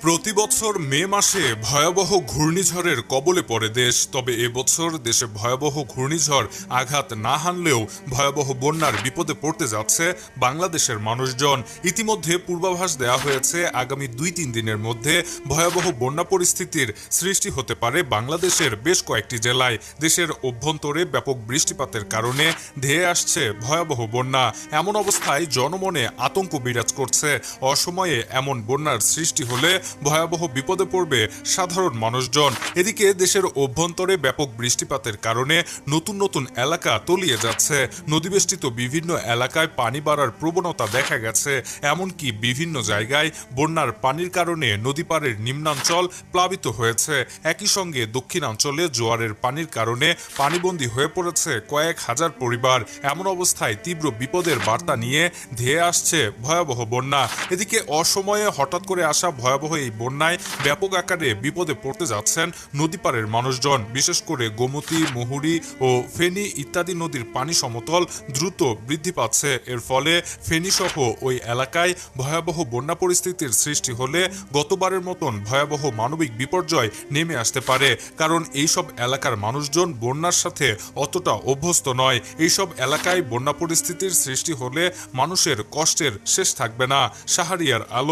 প্রতি বছর মে মাসে ভয়াবহ ঘূর্ণিঝড়ের কবলে পড়ে দেশ। তবে এবছর দেশে ভয়াবহ ঘূর্ণিঝড় আঘাত না হানলেও ভয়াবহ বন্যার বিপদে পড়তে যাচ্ছে বাংলাদেশের মানুষজন। ইতিমধ্যে পূর্বাভাস দেওয়া হয়েছে আগামী 2-3 দিনের মধ্যে ভয়াবহ বন্যা পরিস্থিতির সৃষ্টি হতে পারে বাংলাদেশের বেশ কয়েকটি জেলায়। দেশের অভ্যন্তরে ব্যাপক বৃষ্টিপাতের কারণে ধেয়ে আসছে ভয়াবহ বন্যা। এমন অবস্থায় জনমনে আতঙ্ক বিরাজ করছে। অসময়ে এমন বন্যার সৃষ্টি হলে ভয়াবহ বিপদে পড়বে সাধারণ মানুষজন। এদিকে দেশের অভ্যন্তরে ব্যাপক বৃষ্টিপাতের কারণে নতুন নতুন এলাকা তলিয়ে যাচ্ছে। নদীবেষ্টিত বিভিন্ন এলাকায় পানি বাড়ার প্রবণতা দেখা গেছে। এমনকি বিভিন্ন জায়গায় বন্যার পানির কারণে নদীপাড়ের নিম্নাঞ্চল প্লাবিত হয়েছে। একই সঙ্গে দক্ষিণাঞ্চলে জোয়ারের পানির কারণে পানিবন্দী হয়ে পড়েছে কয়েক হাজার পরিবার। এমন অবস্থায় তীব্র বিপদের বার্তা নিয়ে ধেয়ে আসছে ভয়াবহ বন্যা। এদিকে অসময়ে হঠাৎ করে আসা ভয়াবহ এই বন্যায় ব্যাপক আকারে বিপদে পড়তে যাচ্ছেন নদীপাড়ের মানুষজন। বিশেষ করে গোমতী, মুহুরী ও ফেনী ইত্যাদি নদীর পানি সমতল দ্রুত বৃদ্ধি পাচ্ছে। এর ফলে ফেনী সহ ওই এলাকায় ভয়াবহ বন্যা পরিস্থিতির সৃষ্টি হলে গতবারের মতন ভয়াবহ মানবিক বিপর্যয় নেমে আসতে পারে। কারণ এইসব এলাকার মানুষজন বন্যার সাথে অতটা অভ্যস্ত নয়। এইসব এলাকায় বন্যা পরিস্থিতির সৃষ্টি হলে মানুষের কষ্টের শেষ থাকবে না। শাহরিয়ার আলম।